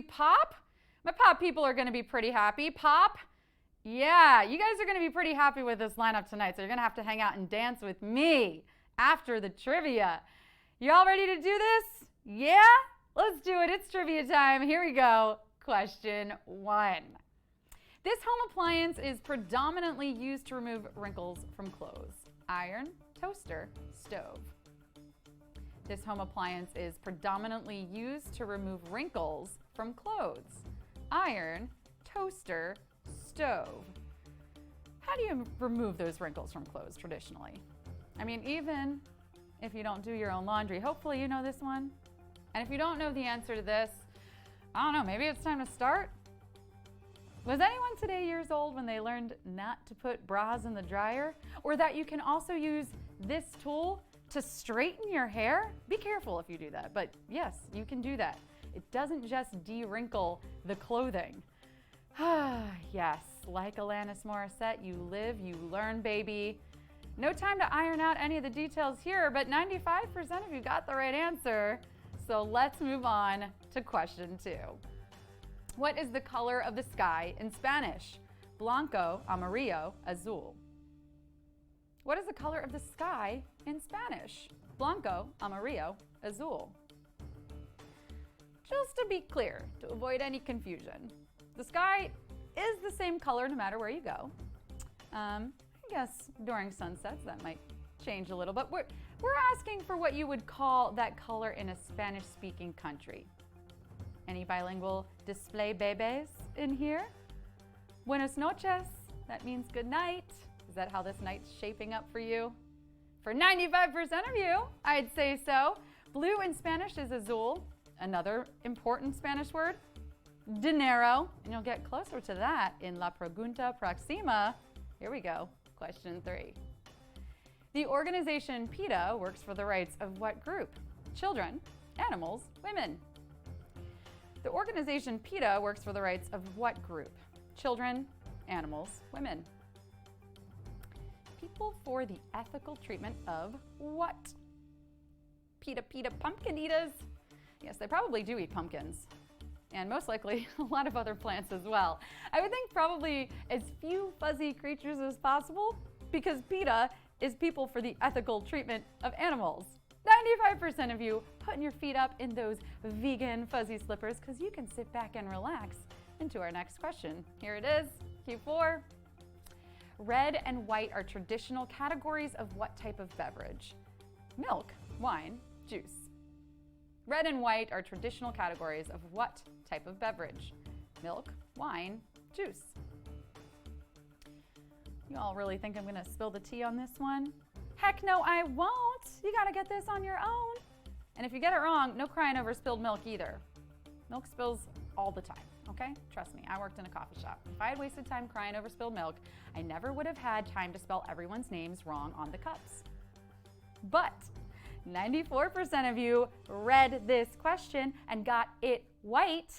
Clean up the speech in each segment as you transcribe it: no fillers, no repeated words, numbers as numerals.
Pop? My Pop people are going to be pretty happy. Pop? Yeah, you guys are going to be pretty happy with this lineup tonight, so you're going to have to hang out and dance with me after the trivia. You all ready to do this? Yeah? Let's do it. It's trivia time. Here we go. Question 1. This home appliance is predominantly used to remove wrinkles from clothes. Iron, toaster, stove. This home appliance is predominantly used to remove wrinkles from clothes. Iron, toaster, stove. How do you remove those wrinkles from clothes traditionally? I mean, even if you don't do your own laundry, hopefully you know this one. And if you don't know the answer to this, I don't know, maybe it's time to start? Was anyone today years old when they learned not to put bras in the dryer? Or that you can also use this tool to straighten your hair? Be careful if you do that, but yes, you can do that. It doesn't just de-wrinkle the clothing. Yes, like Alanis Morissette, you live, you learn, baby. No time to iron out any of the details here, but 95% of you got the right answer. So let's move on to question 2. What is the color of the sky in Spanish? Blanco, amarillo, azul. What is the color of the sky in Spanish? Blanco, amarillo, azul. Just to be clear, to avoid any confusion, the sky is the same color no matter where you go. I guess during sunsets that might change a little, but we're asking for what you would call that color in a Spanish-speaking country. Any bilingual display bebés in here? Buenas noches, that means good night. Is that how this night's shaping up for you? For 95% of you, I'd say so. Blue in Spanish is azul. Another important Spanish word, dinero. And you'll get closer to that in La Pregunta Próxima. Here we go, question 3. The organization PETA works for the rights of what group? Children, animals, women. The organization PETA works for the rights of what group? Children, animals, women. People for the ethical treatment of what? PETA pumpkin eaters. Yes, they probably do eat pumpkins. And most likely a lot of other plants as well. I would think probably as few fuzzy creatures as possible because PETA is people for the ethical treatment of animals. 95% of you putting your feet up in those vegan fuzzy slippers because you can sit back and relax into our next question. Here it is, Q4. Red and white are traditional categories of what type of beverage? Milk, wine, juice. Red and white are traditional categories of what type of beverage? Milk, wine, juice. You all really think I'm gonna spill the tea on this one? Heck no, I won't. You gotta get this on your own. And if you get it wrong, no crying over spilled milk either. Milk spills all the time, okay? Trust me, I worked in a coffee shop. If I had wasted time crying over spilled milk, I never would have had time to spell everyone's names wrong on the cups. But 94% of you read this question and got it white.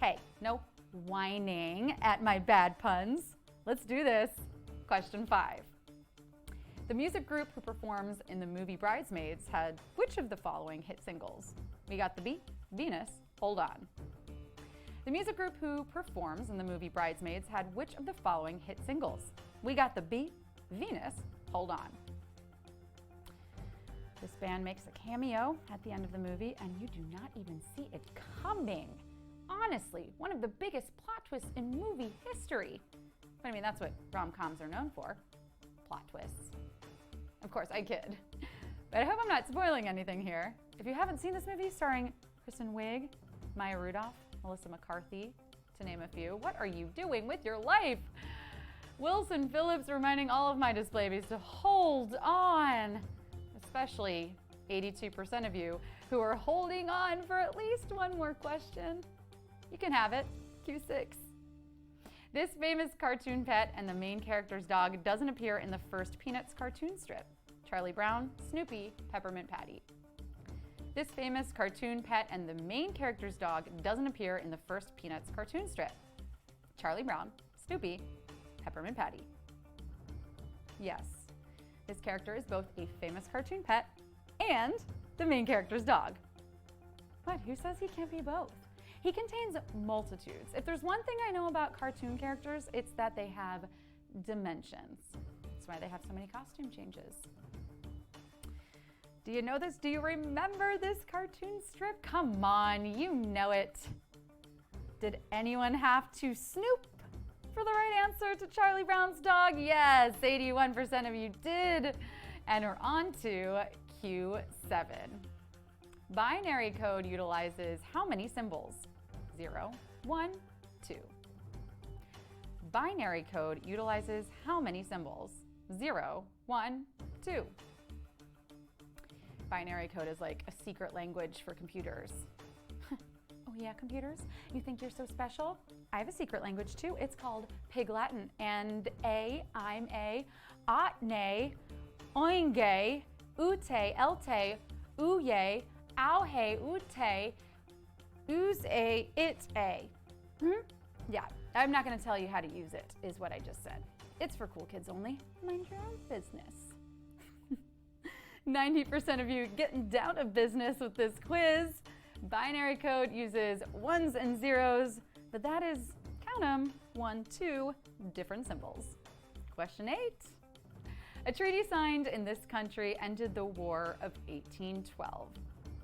Hey, no whining at my bad puns. Let's do this. Question 5. The music group who performs in the movie Bridesmaids had which of the following hit singles? We got the B, Venus, Hold On. The music group who performs in the movie Bridesmaids had which of the following hit singles? We got the B, Venus, Hold On. This band makes a cameo at the end of the movie and you do not even see it coming. Honestly, one of the biggest plot twists in movie history. But I mean, that's what rom-coms are known for, plot twists. Of course, I kid. But I hope I'm not spoiling anything here. If you haven't seen this movie starring Kristen Wiig, Maya Rudolph, Melissa McCarthy, to name a few, what are you doing with your life? Wilson Phillips reminding all of my displays to hold on, especially 82% of you who are holding on for at least one more question. You can have it, Q6. This famous cartoon pet and the main character's dog doesn't appear in the first Peanuts cartoon strip. Charlie Brown, Snoopy, Peppermint Patty. This famous cartoon pet and the main character's dog doesn't appear in the first Peanuts cartoon strip. Charlie Brown, Snoopy, Peppermint Patty. Yes, this character is both a famous cartoon pet and the main character's dog. But who says he can't be both? He contains multitudes. If there's one thing I know about cartoon characters, it's that they have dimensions. That's why they have so many costume changes. Do you know this? Do you remember this cartoon strip? Come on, you know it. Did anyone have to snoop for the right answer to Charlie Brown's dog? Yes, 81% of you did. And we're on to Q7. Binary code utilizes how many symbols? 0, 1, 2. Binary code utilizes how many symbols? 0, 1, 2. Binary code is like a secret language for computers. Oh yeah, computers? You think you're so special? I have a secret language too. It's called Pig Latin. And I'm a, nay, oinge, ute, elte, uye, auhe, ute, use a, it a. Yeah, I'm not going to tell you how to use it, is what I just said. It's for cool kids only. Mind your own business. 90% of you getting down to business with this quiz. Binary code uses ones and zeros, but that is, count them, 1, 2 different symbols. Question 8. A treaty signed in this country ended the War of 1812.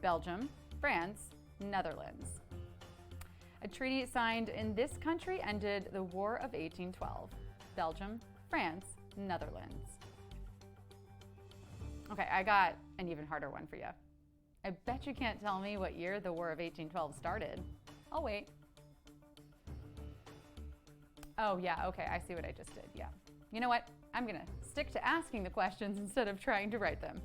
Belgium, France, Netherlands. A treaty signed in this country ended the War of 1812. Belgium, France, Netherlands. Okay, I got an even harder one for you. I bet you can't tell me what year the War of 1812 started. I'll wait. Oh yeah, okay, I see what I just did, yeah. You know what? I'm gonna stick to asking the questions instead of trying to write them.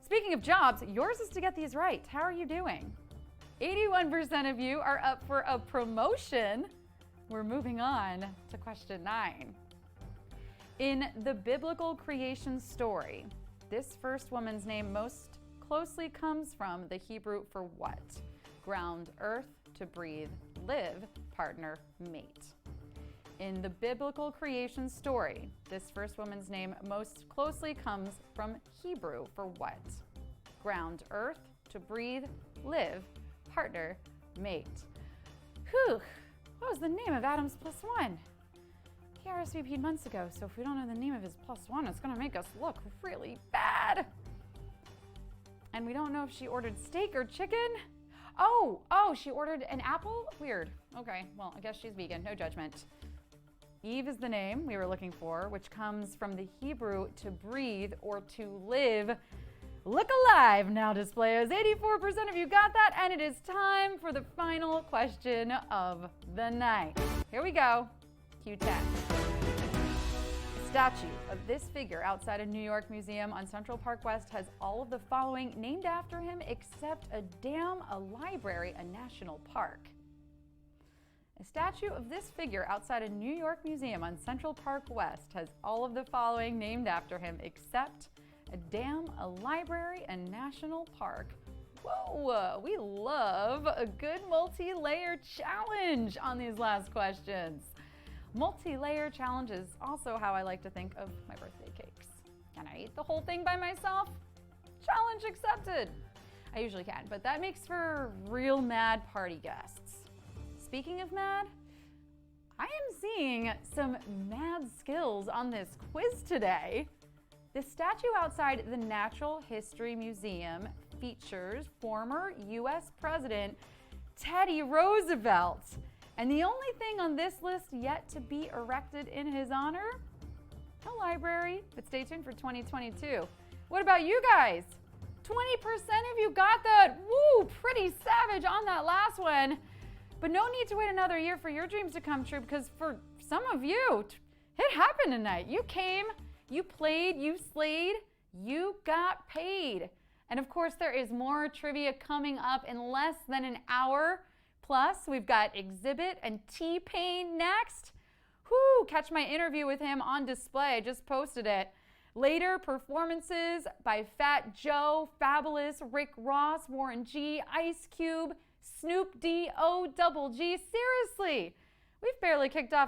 Speaking of jobs, yours is to get these right. How are you doing? 81% of you are up for a promotion. We're moving on to question 9. In the biblical creation story, this first woman's name most closely comes from the Hebrew for what? Ground, earth, to breathe, live, partner, mate. In the biblical creation story, this first woman's name most closely comes from Hebrew for what? Ground, earth, to breathe, live, partner, mate. Whew, what was the name of Adam's plus one? He RSVP'd months ago, so if we don't know the name of his plus one, it's gonna make us look really bad. And we don't know if she ordered steak or chicken. Oh, she ordered an apple? Weird. Okay, well, I guess she's vegan, no judgment. Eve is the name we were looking for, which comes from the Hebrew to breathe or to live. Look alive now, displayers. 84% of you got that, and it is time for the final question of the night. Here we go. Q10. A statue of this figure outside a New York museum on Central Park West has all of the following named after him except a dam, a library, a national park. A statue of this figure outside a New York museum on Central Park West has all of the following named after him except a dam, a library, a national park. Whoa, we love a good multi-layer challenge on these last questions. Multi-layer challenge is also how I like to think of my birthday cakes. Can I eat the whole thing by myself? Challenge accepted. I usually can, but that makes for real mad party guests. Speaking of mad, I am seeing some mad skills on this quiz today. The statue outside the Natural History Museum features former U.S. President Teddy Roosevelt. And the only thing on this list yet to be erected in his honor? A library, but stay tuned for 2022. What about you guys? 20% of you got that. Woo, pretty savage on that last one. But no need to wait another year for your dreams to come true, because for some of you, it happened tonight. You came, you played, you slayed, you got paid. And of course, there is more trivia coming up in less than an hour. Plus, we've got Exhibit and T-Pain next. Whoo, catch my interview with him on display. I just posted it. Later, performances by Fat Joe, Fabulous, Rick Ross, Warren G, Ice Cube, Snoop D-O double G. Seriously, we've barely kicked off